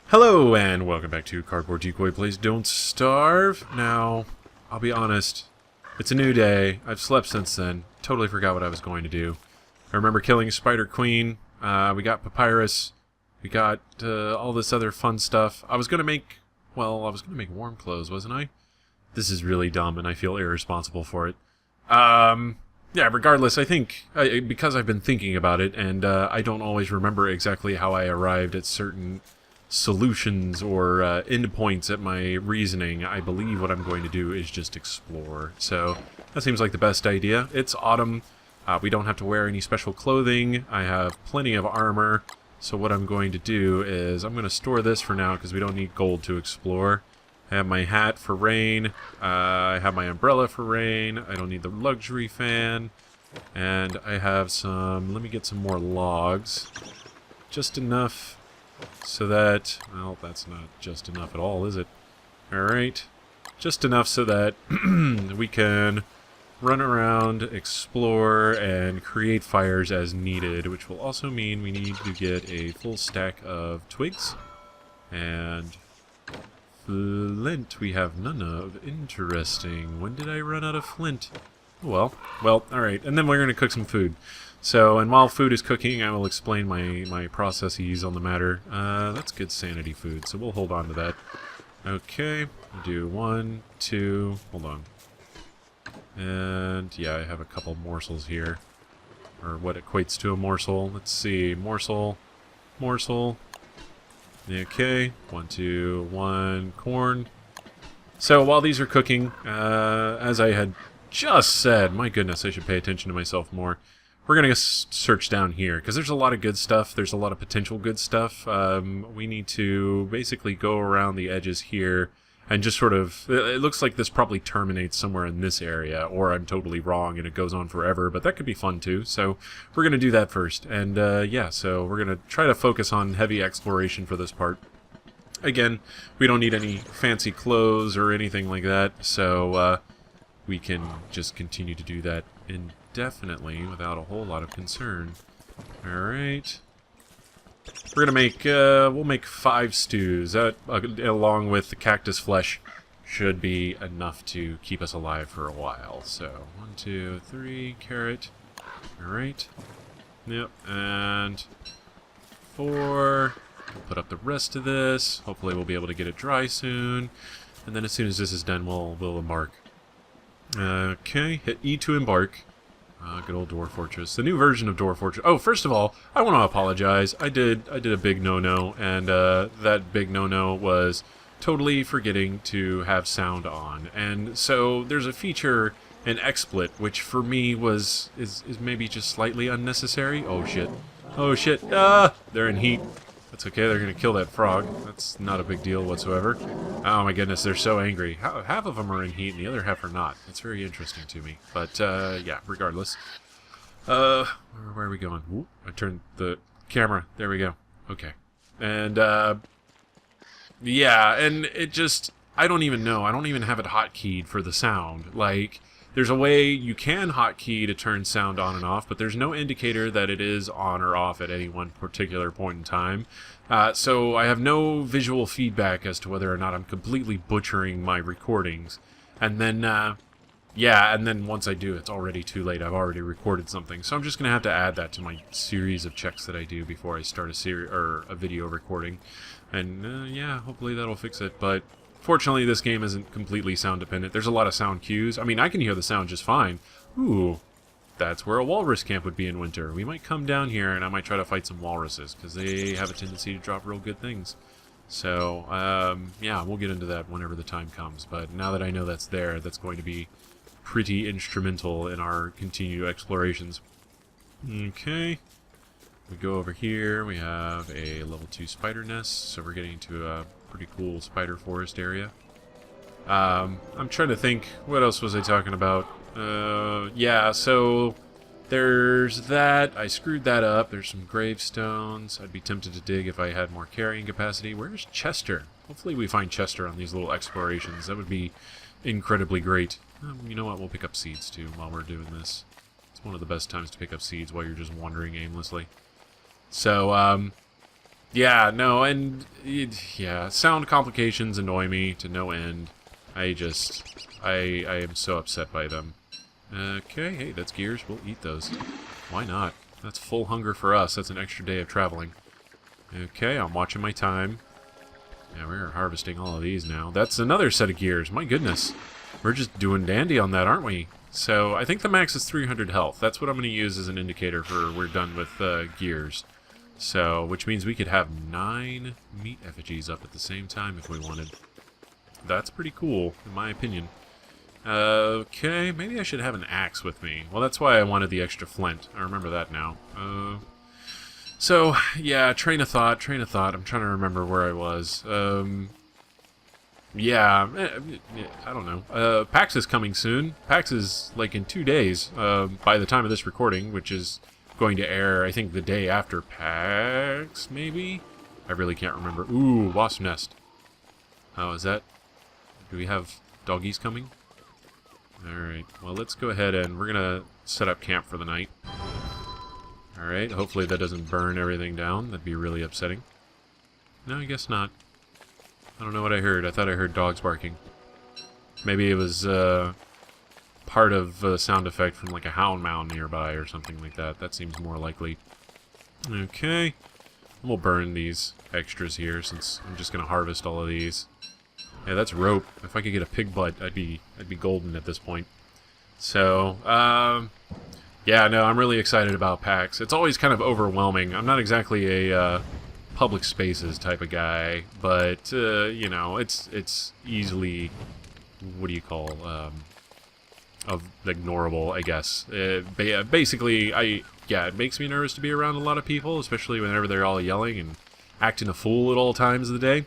Hello and welcome back to Cardboard Decoy Please Don't Starve. Now, I'll be honest, it's a new day. I've slept since then. Totally forgot what I was going to do. I remember killing Spider Queen. We got Papyrus. We got all this other fun stuff. I was going to make warm clothes, wasn't I? This is really dumb and I feel irresponsible for it. Yeah, regardless, I think, because I've been thinking about it and I don't always remember exactly how I arrived at certain solutions or endpoints at my reasoning, I believe what I'm going to do is just explore. So that seems like the best idea. It's autumn. We don't have to wear any special clothing. I have plenty of armor. So what I'm going to do is I'm going to store this for now because we don't need gold to explore. I have my hat for rain. I have my umbrella for rain. I don't need the luxury fan. And I have some... Let me get some more logs. Just enough so that... Well, that's not just enough at all, is it? Alright. Just enough so that we can run around, explore, and create fires as needed, which will also mean we need to get a full stack of twigs. And flint we have none of. Interesting. When did I run out of flint? Well, alright. And then we're going to cook some food. So, and while food is cooking, I will explain my processes on the matter. That's good sanity food, so we'll hold on to that. Okay, we'll do 1, 2, hold on. And, yeah, I have a couple morsels here. Or what equates to a morsel. Let's see, morsel. Okay, 1, 2, 1, corn. So, while these are cooking, as I had just said, my goodness, I should pay attention to myself more. We're going to search down here, because there's a lot of good stuff. There's a lot of potential good stuff. We need to basically go around the edges here and just sort of... It looks like this probably terminates somewhere in this area, or I'm totally wrong and it goes on forever, but that could be fun too. So we're going to do that first. And yeah, so we're going to try to focus on heavy exploration for this part. Again, we don't need any fancy clothes or anything like that, so we can just continue to do that indefinitely without a whole lot of concern. Alright. We're gonna make, we'll make 5 stews. That, along with the cactus flesh, should be enough to keep us alive for a while. So, 1, 2, 3, carrot. Alright. Yep, and 4. We'll put up the rest of this. Hopefully we'll be able to get it dry soon. And then as soon as this is done, we'll embark. Okay, hit E to embark. Good old Dwarf Fortress. The new version of Dwarf Fortress. Oh, first of all, I want to apologize. I did a big no-no, and that big no-no was totally forgetting to have sound on. And so there's a feature in XSplit, which for me is maybe just slightly unnecessary. Oh shit. Oh shit. They're in heat. That's okay, they're going to kill that frog. That's not a big deal whatsoever. Oh my goodness, they're so angry. Half of them are in heat and the other half are not. It's very interesting to me. But, yeah, regardless. Where are we going? Ooh, I turned the camera. There we go. Okay. And, yeah, and it just... I don't even know. I don't even have it hotkeyed for the sound. Like... There's a way you can hotkey to turn sound on and off, but there's no indicator that it is on or off at any one particular point in time. So I have no visual feedback as to whether or not I'm completely butchering my recordings. And then, yeah, and then once I do, it's already too late. I've already recorded something. So I'm just going to have to add that to my series of checks that I do before I start a video recording. And, yeah, hopefully that'll fix it, but... Fortunately, this game isn't completely sound dependent. There's a lot of sound cues. I mean, I can hear the sound just fine. Ooh, that's where a walrus camp would be in winter. We might come down here and I might try to fight some walruses because they have a tendency to drop real good things. So, yeah, we'll get into that whenever the time comes. But now that I know that's there, that's going to be pretty instrumental in our continued explorations. Okay. We go over here. We have a level 2 spider nest, so we're getting to a pretty cool spider forest area. I'm trying to think, what else was I talking about? Yeah, so there's that. I screwed that up. There's some gravestones. I'd be tempted to dig if I had more carrying capacity. Where's Chester? Hopefully we find Chester on these little explorations. That would be incredibly great. You know what? We'll pick up seeds too while we're doing this. It's one of the best times to pick up seeds while you're just wandering aimlessly. So, Yeah, no, and yeah, sound complications annoy me to no end. I am so upset by them. Okay, hey, that's gears. We'll eat those. Why not? That's full hunger for us. That's an extra day of traveling. Okay, I'm watching my time. Yeah, we're harvesting all of these now. That's another set of gears. My goodness. We're just doing dandy on that, aren't we? So, I think the max is 300 health. That's what I'm going to use as an indicator for we're done with gears. So, which means we could have 9 meat effigies up at the same time if we wanted. That's pretty cool, in my opinion. Okay, maybe I should have an axe with me. Well, that's why I wanted the extra flint. I remember that now. So, yeah, train of thought. I'm trying to remember where I was. Yeah, I don't know. PAX is coming soon. PAX is, like, in 2 days, by the time of this recording, which is going to air, I think, the day after PAX, maybe? I really can't remember. Ooh, wasp nest. Oh, is that... Do we have doggies coming? Alright, well, let's go ahead and we're gonna set up camp for the night. Alright, hopefully that doesn't burn everything down. That'd be really upsetting. No, I guess not. I don't know what I heard. I thought I heard dogs barking. Maybe it was part of a sound effect from like a hound mound nearby or something like that. That seems more likely. Okay. We'll burn these extras here since I'm just going to harvest all of these. Yeah, that's rope. If I could get a pig butt, I'd be golden at this point. So, yeah, no, I'm really excited about PAX. It's always kind of overwhelming. I'm not exactly a public spaces type of guy, but you know, it's easily, what do you call, of ignorable, I guess. Basically, it makes me nervous to be around a lot of people, especially whenever they're all yelling and acting a fool at all times of the day.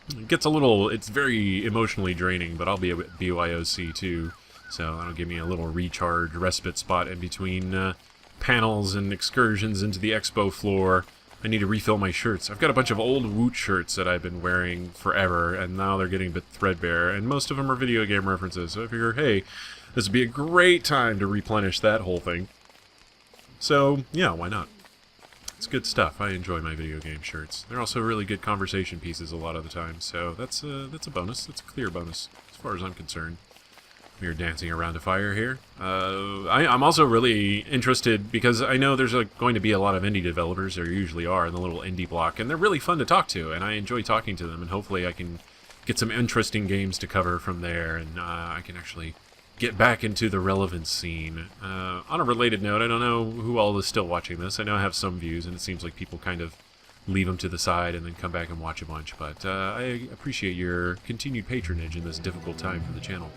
It gets a little, it's very emotionally draining, but I'll be a BYOC too, so that'll give me a little recharge respite spot in between panels and excursions into the expo floor. I need to refill my shirts. I've got a bunch of old Woot shirts that I've been wearing forever, and now they're getting a bit threadbare, and most of them are video game references, so I figure, hey, this would be a great time to replenish that whole thing. So, yeah, why not? It's good stuff. I enjoy my video game shirts. They're also really good conversation pieces a lot of the time, so that's a bonus. That's a clear bonus, as far as I'm concerned. We're dancing around a fire here. I'm also really interested because I know there's going to be a lot of indie developers. There usually are in the little indie block, and they're really fun to talk to, and I enjoy talking to them, and hopefully I can get some interesting games to cover from there, and I can actually get back into the relevant scene. On a related note, I don't know who all is still watching this. I know I have some views, and it seems like people kind of leave them to the side and then come back and watch a bunch, but I appreciate your continued patronage in this difficult time for the channel.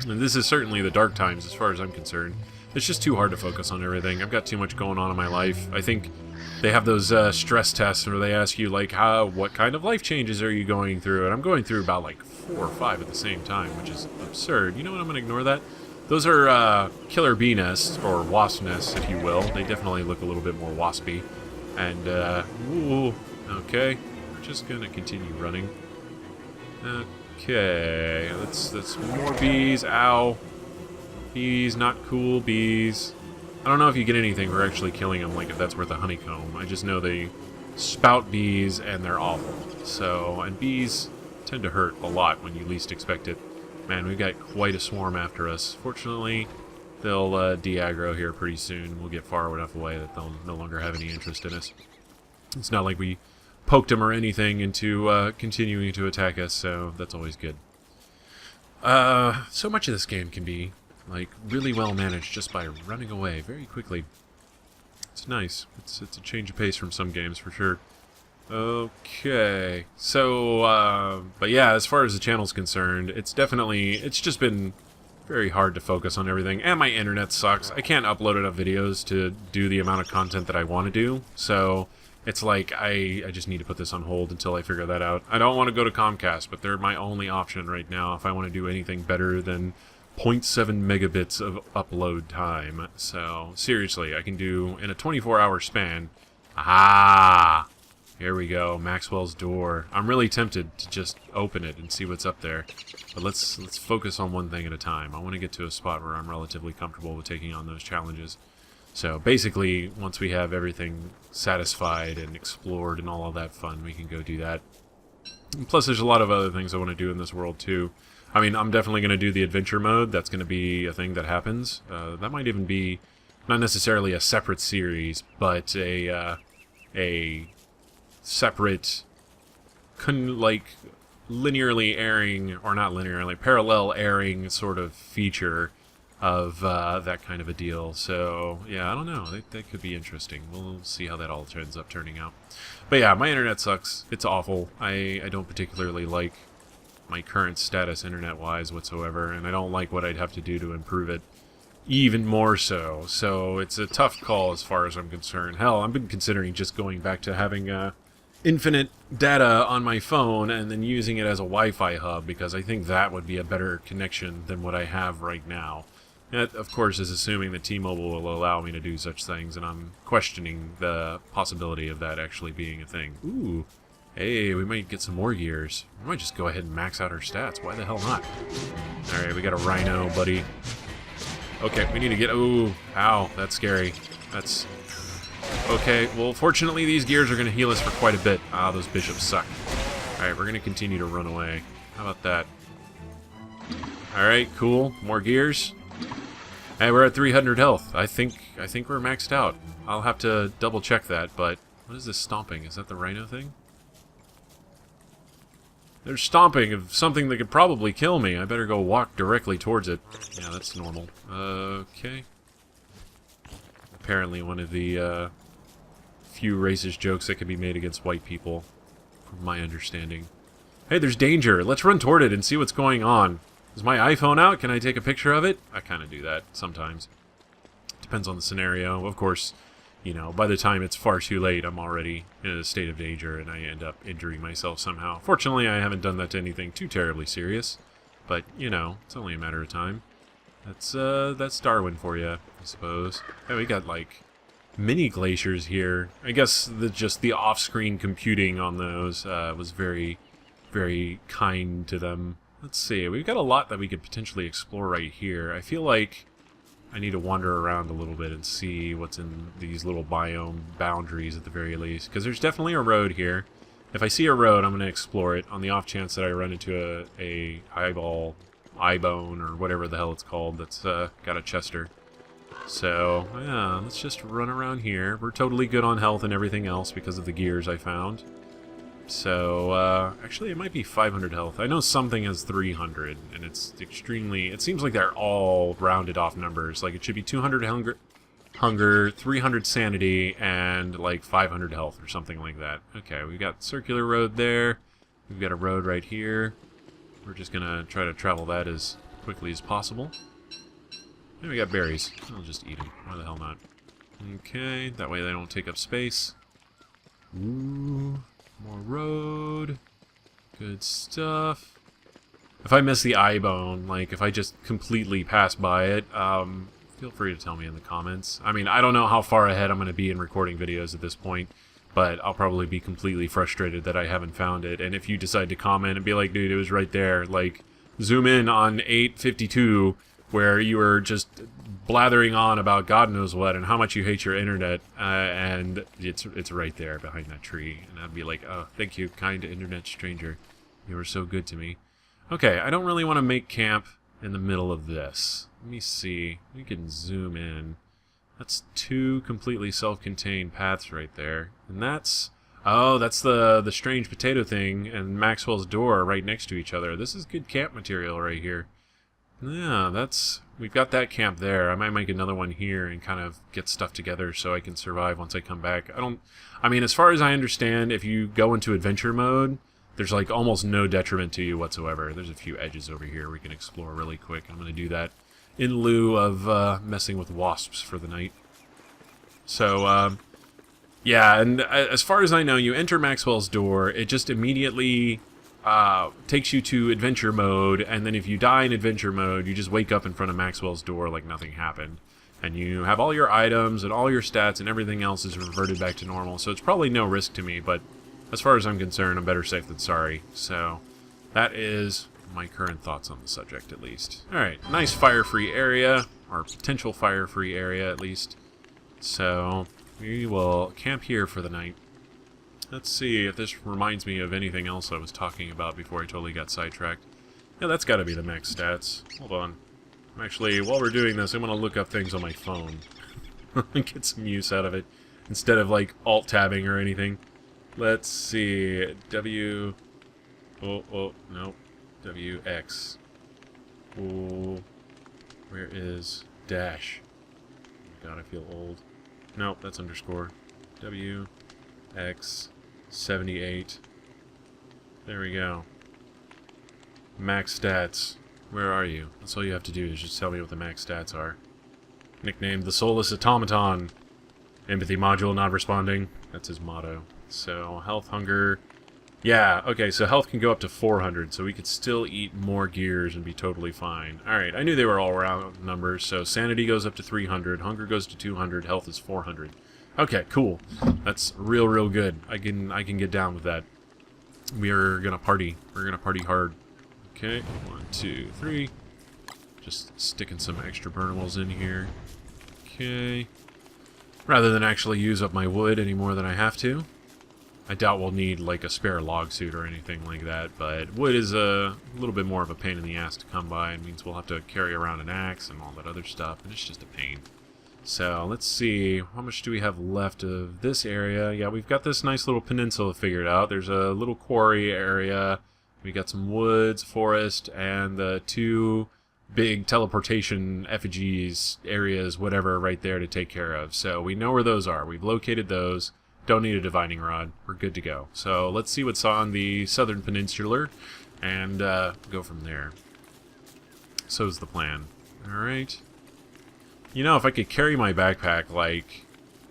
And this is certainly the dark times as far as I'm concerned. It's just too hard to focus on everything. I've got too much going on in my life. I think they have those stress tests where they ask you, like, what kind of life changes are you going through? And I'm going through about, like, 4 or 5 at the same time, which is absurd. You know what? I'm going to ignore that. Those are killer bee nests, or wasp nests, if you will. They definitely look a little bit more waspy. And, ooh, okay. We're just going to continue running. Okay, that's more bees. Ow. Bees, not cool bees. I don't know if you get anything for actually killing them, like if that's worth a honeycomb. I just know they spout bees and they're awful. So, and bees tend to hurt a lot when you least expect it. Man, we've got quite a swarm after us. Fortunately, they'll de-aggro here pretty soon. We'll get far enough away that they'll no longer have any interest in us. It's not like we poked them or anything into continuing to attack us, so that's always good. So much of this game can be, like, really well managed just by running away very quickly. It's nice. It's a change of pace from some games, for sure. Okay. So, but yeah, as far as the channel's concerned, it's just been very hard to focus on everything, and my internet sucks. I can't upload enough videos to do the amount of content that I want to do, so it's like, I just need to put this on hold until I figure that out. I don't want to go to Comcast, but they're my only option right now if I want to do anything better than 0.7 megabits of upload time. So, seriously, I can do, in a 24-hour span, here we go, Maxwell's door. I'm really tempted to just open it and see what's up there, but let's focus on one thing at a time. I want to get to a spot where I'm relatively comfortable with taking on those challenges. So basically, once we have everything satisfied and explored and all of that fun, we can go do that. And plus, there's a lot of other things I want to do in this world, too. I mean, I'm definitely going to do the adventure mode. That's going to be a thing that happens. That might even be not necessarily a separate series, but a separate, like, linearly airing, or not linearly, parallel airing sort of feature of that kind of a deal. So, yeah, I don't know. That could be interesting. We'll see how that all ends up turning out. But yeah, my internet sucks. It's awful. I don't particularly like my current status internet-wise whatsoever, and I don't like what I'd have to do to improve it even more so. So it's a tough call as far as I'm concerned. Hell, I've been considering just going back to having infinite data on my phone and then using it as a Wi-Fi hub, because I think that would be a better connection than what I have right now. That, of course, is assuming that T-Mobile will allow me to do such things, and I'm questioning the possibility of that actually being a thing. Ooh, hey, we might get some more gears. We might just go ahead and max out our stats. Why the hell not? Alright, we got a rhino, buddy. Okay, we need to get... Ooh, ow, that's scary. That's... Okay, well, fortunately, these gears are going to heal us for quite a bit. Ah, those bishops suck. Alright, we're going to continue to run away. How about that? Alright, cool. More gears. Hey, we're at 300 health. I think we're maxed out. I'll have to double check that, but... What is this stomping? Is that the rhino thing? They're stomping of something that could probably kill me. I better go walk directly towards it. Yeah, that's normal. Okay. Apparently one of the few racist jokes that can be made against white people, from my understanding. Hey, there's danger. Let's run toward it and see what's going on. Is my iPhone out? Can I take a picture of it? I kind of do that sometimes. Depends on the scenario. Of course, you know, by the time it's far too late, I'm already in a state of danger and I end up injuring myself somehow. Fortunately, I haven't done that to anything too terribly serious. But, you know, it's only a matter of time. That's Darwin for you, I suppose. Hey, we got, like, mini glaciers here. I guess just the off-screen computing on those was very, very kind to them. Let's see, we've got a lot that we could potentially explore right here. I feel like I need to wander around a little bit and see what's in these little biome boundaries at the very least. Because there's definitely a road here. If I see a road, I'm going to explore it on the off chance that I run into a eyebone, or whatever the hell it's called, that's got a chester. So, yeah, let's just run around here. We're totally good on health and everything else because of the gears I found. So, actually it might be 500 health. I know something has 300, and it's extremely... It seems like they're all rounded off numbers. Like, it should be 200 hunger, 300 sanity, and, like, 500 health, or something like that. Okay, we've got circular road there. We've got a road right here. We're just gonna try to travel that as quickly as possible. And we got berries. I'll just eat them. Why the hell not? Okay, that way they don't take up space. Ooh... More road. Good stuff. If I miss the eye bone, like if I just completely pass by it, feel free to tell me in the comments. I mean, I don't know how far ahead I'm going to be in recording videos at this point, but I'll probably be completely frustrated that I haven't found it. And if you decide to comment and be like, dude, it was right there, like, zoom in on 852, where you were just blathering on about God knows what and how much you hate your internet, and it's right there behind that tree. And I'd be like, oh, thank you, kind internet stranger. You were so good to me. Okay, I don't really want to make camp in the middle of this. Let me see. We can zoom in. That's two completely self-contained paths right there. And that's... Oh, that's the strange potato thing and Maxwell's door right next to each other. This is good camp material right here. Yeah, we've got that camp there. I might make another one here and kind of get stuff together so I can survive once I come back. I mean, as far as I understand, if you go into adventure mode, there's like almost no detriment to you whatsoever. There's a few edges over here we can explore really quick. I'm going to do that in lieu of messing with wasps for the night. So, yeah, and as far as I know, you enter Maxwell's door, it just immediately... takes you to adventure mode, and then if you die in adventure mode, you just wake up in front of Maxwell's door like nothing happened. And you have all your items and all your stats and everything else is reverted back to normal, so it's probably no risk to me, but as far as I'm concerned, I'm better safe than sorry. So, that is my current thoughts on the subject, at least. Alright, nice fire-free area, or potential fire-free area, at least. So we will camp here for the night. Let's see if this reminds me of anything else I was talking about before I totally got sidetracked. Yeah, that's got to be the max stats. Hold on. Actually, while we're doing this, I'm going to look up things on my phone. Get some use out of it. Instead of, like, alt-tabbing or anything. Let's see. W... Oh, no. WX. Oh, where is dash? Oh God, I feel old. Nope, that's underscore. WX 78. There we go. Max stats. Where are you? That's all you have to do is just tell me what the max stats are. Nicknamed the Soulless Automaton. Empathy module not responding. That's his motto. So, health, hunger... Yeah, okay, so health can go up to 400, so we could still eat more gears and be totally fine. Alright, I knew they were all round numbers, so sanity goes up to 300, hunger goes to 200, health is 400. Okay, cool. That's real good. I can get down with that. We are gonna party. We're gonna party hard. Okay, 1, 2, 3. Just sticking some extra burnables in here. Okay. Rather than actually use up my wood any more than I have to. I doubt we'll need, like, a spare log suit or anything like that, but wood is a little bit more of a pain in the ass to come by. It means we'll have to carry around an axe and all that other stuff, and it's just a pain. So, let's see. How much do we have left of this area? Yeah, we've got this nice little peninsula figured out. There's a little quarry area. We got some woods, forest, and the 2 big teleportation effigies areas, whatever, right there to take care of. So, we know where those are. We've located those. Don't need a divining rod. We're good to go. So let's see what's on the southern peninsular and go from there. So's the plan. Alright. You know, if I could carry my backpack, like,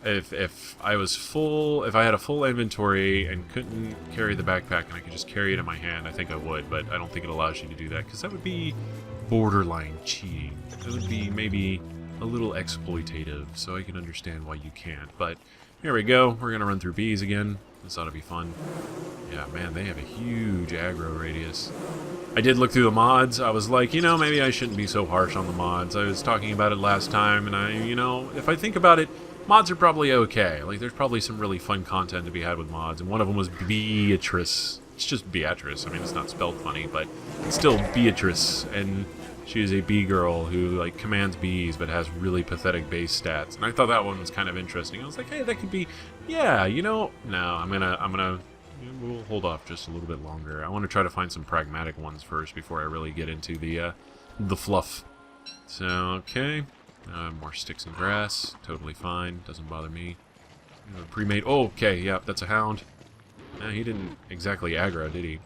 if I was full, if I had a full inventory and couldn't carry the backpack and I could just carry it in my hand, I think I would, but I don't think it allows you to do that, because that would be borderline cheating. It would be maybe a little exploitative, so I can understand why you can't, but... Here we go. We're gonna run through bees again. This ought to be fun. Yeah, man, they have a huge aggro radius. I did look through the mods. I was like, you know, maybe I shouldn't be so harsh on the mods. I was talking about it last time, and you know, if I think about it, mods are probably okay. Like, there's probably some really fun content to be had with mods, and one of them was Beatrice. It's just Beatrice. I mean, it's not spelled funny, but it's still Beatrice, and... she is a bee girl who, like, commands bees but has really pathetic base stats. And I thought that one was kind of interesting. I was like, hey, that could be... Yeah, you know... No, I'm gonna... We'll hold off just a little bit longer. I want to try to find some pragmatic ones first before I really get into the fluff. So, okay. More sticks and grass. Totally fine. Doesn't bother me. Pre-made... Oh, okay, yep, that's a hound. He didn't exactly aggro, did he?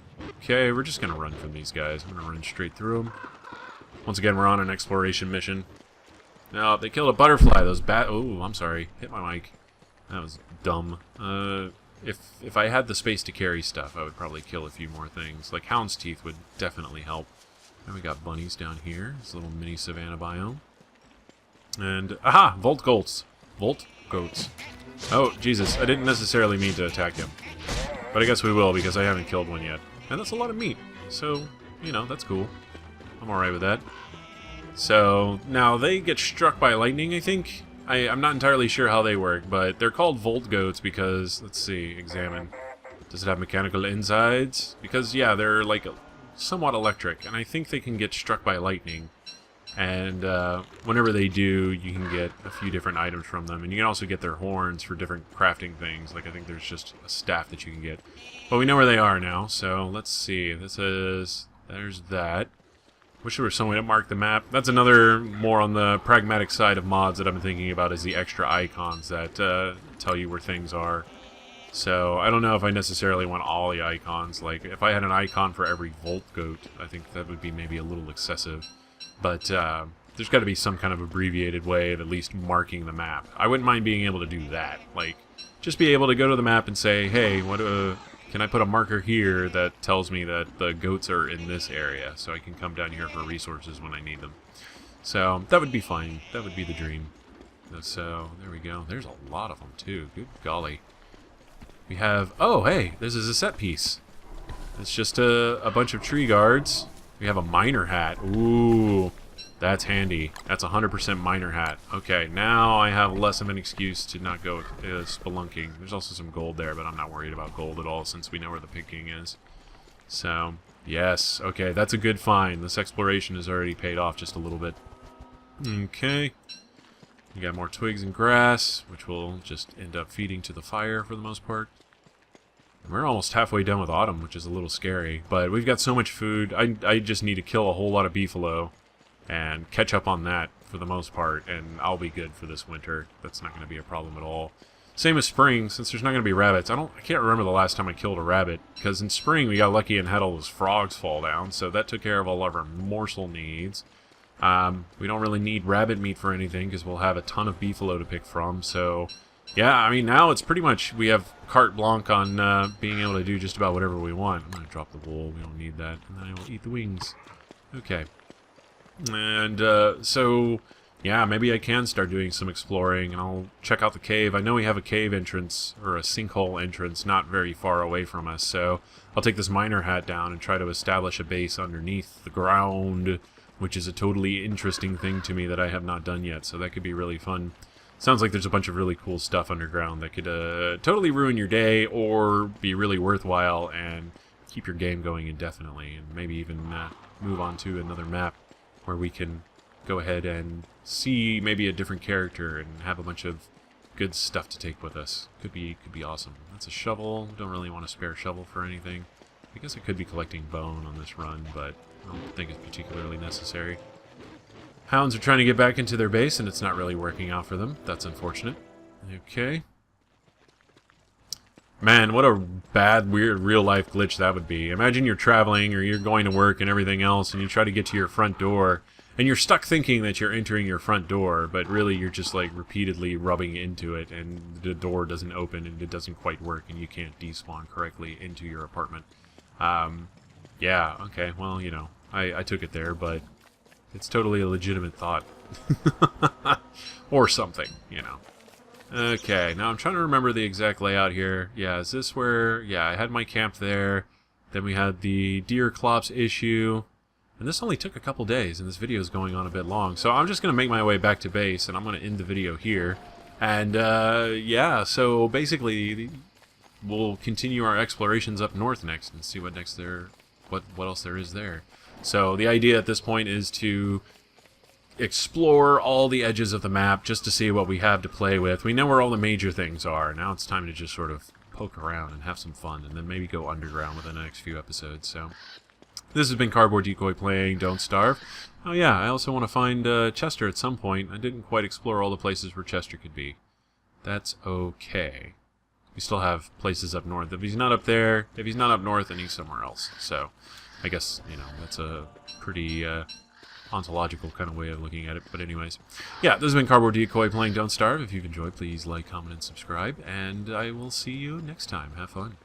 Okay, we're just gonna run from these guys. I'm gonna run straight through them. Once again, we're on an exploration mission. Now, they killed a butterfly. Those bat... Oh, I'm sorry. Hit my mic. That was dumb. If I had the space to carry stuff, I would probably kill a few more things. Like, hound's teeth would definitely help. And we got bunnies down here. This little mini savanna biome. And... Aha! Volt goats. Volt goats. Oh, Jesus. I didn't necessarily mean to attack him. But I guess we will, because I haven't killed one yet. And that's a lot of meat. So, you know, that's cool. I'm alright with that. So, now they get struck by lightning, I think. I'm not entirely sure how they work, but they're called Volt Goats because, let's see, examine. Does it have mechanical insides? Because, yeah, they're, like, somewhat electric, and I think they can get struck by lightning. And whenever they do, you can get a few different items from them, and you can also get their horns for different crafting things. Like, I think there's just a staff that you can get. But we know where they are now, so let's see. This is... There's that. Wish there was some way to mark the map. That's another more on the pragmatic side of mods that I've been thinking about, is the extra icons that tell you where things are. So I don't know if I necessarily want all the icons. Like, if I had an icon for every Volt Goat, I think that would be maybe a little excessive. But there's got to be some kind of abbreviated way of at least marking the map. I wouldn't mind being able to do that. Like, just be able to go to the map and say, hey, what can I put a marker here that tells me that the goats are in this area, so I can come down here for resources when I need them. So, that would be fine. That would be the dream. So, there we go. There's a lot of them, too. Good golly. We have... Oh, hey! This is a set piece. It's just a bunch of tree guards. We have a miner hat. Ooh. That's handy. That's 100% miner hat. Okay, now I have less of an excuse to not go spelunking. There's also some gold there, but I'm not worried about gold at all since we know where the picking is. So, yes. Okay, that's a good find. This exploration has already paid off just a little bit. Okay. We got more twigs and grass, which will just end up feeding to the fire for the most part. We're almost halfway done with autumn, which is a little scary. But we've got so much food. I just need to kill a whole lot of beefalo and catch up on that for the most part, and I'll be good for this winter. That's not going to be a problem at all. Same as spring, since there's not going to be rabbits. I can't remember the last time I killed a rabbit, because in spring we got lucky and had all those frogs fall down, so that took care of all of our morsel needs. We don't really need rabbit meat for anything, because we'll have a ton of beefalo to pick from, so... Yeah, I mean, now it's pretty much, we have carte blanche on being able to do just about whatever we want. I'm going to drop the wool, we don't need that, and then I will eat the wings. Okay. And, so, yeah, maybe I can start doing some exploring, and I'll check out the cave. I know we have a cave entrance, or a sinkhole entrance, not very far away from us, so I'll take this miner hat down and try to establish a base underneath the ground, which is a totally interesting thing to me that I have not done yet, so that could be really fun. Sounds like there's a bunch of really cool stuff underground that could totally ruin your day or be really worthwhile and keep your game going indefinitely, and maybe even move on to another map where we can go ahead and see maybe a different character and have a bunch of good stuff to take with us. Could be awesome. That's a shovel. Don't really want a spare shovel for anything. I guess I could be collecting bone on this run, but I don't think it's particularly necessary. Hounds are trying to get back into their base, and it's not really working out for them. That's unfortunate. Okay. Man, what a bad, weird, real-life glitch that would be. Imagine you're traveling, or you're going to work and everything else, and you try to get to your front door, and you're stuck thinking that you're entering your front door, but really you're just, like, repeatedly rubbing into it, and the door doesn't open, and it doesn't quite work, and you can't despawn correctly into your apartment. Yeah, okay, well, you know, I took it there, but... it's totally a legitimate thought. Or something, you know. Okay, now I'm trying to remember the exact layout here. Yeah, is this where... yeah, I had my camp there. Then we had the deer clops issue. And this only took a couple days, and this video is going on a bit long. So I'm just going to make my way back to base, and I'm going to end the video here. And, yeah, so basically, we'll continue our explorations up north next and see what next there... what else there is there. So the idea at this point is to explore all the edges of the map just to see what we have to play with. We know where all the major things are. Now it's time to just sort of poke around and have some fun, and then maybe go underground within the next few episodes. So this has been Cardboard Decoy playing Don't Starve. Oh yeah, I also want to find Chester at some point. I didn't quite explore all the places where Chester could be. That's okay. We still have places up north. If he's not up there, if he's not up north, then he's somewhere else. So I guess, you know, that's a pretty ontological kind of way of looking at it. But anyways, yeah, this has been Cardboard Decoy playing Don't Starve. If you've enjoyed, please like, comment, and subscribe. And I will see you next time. Have fun.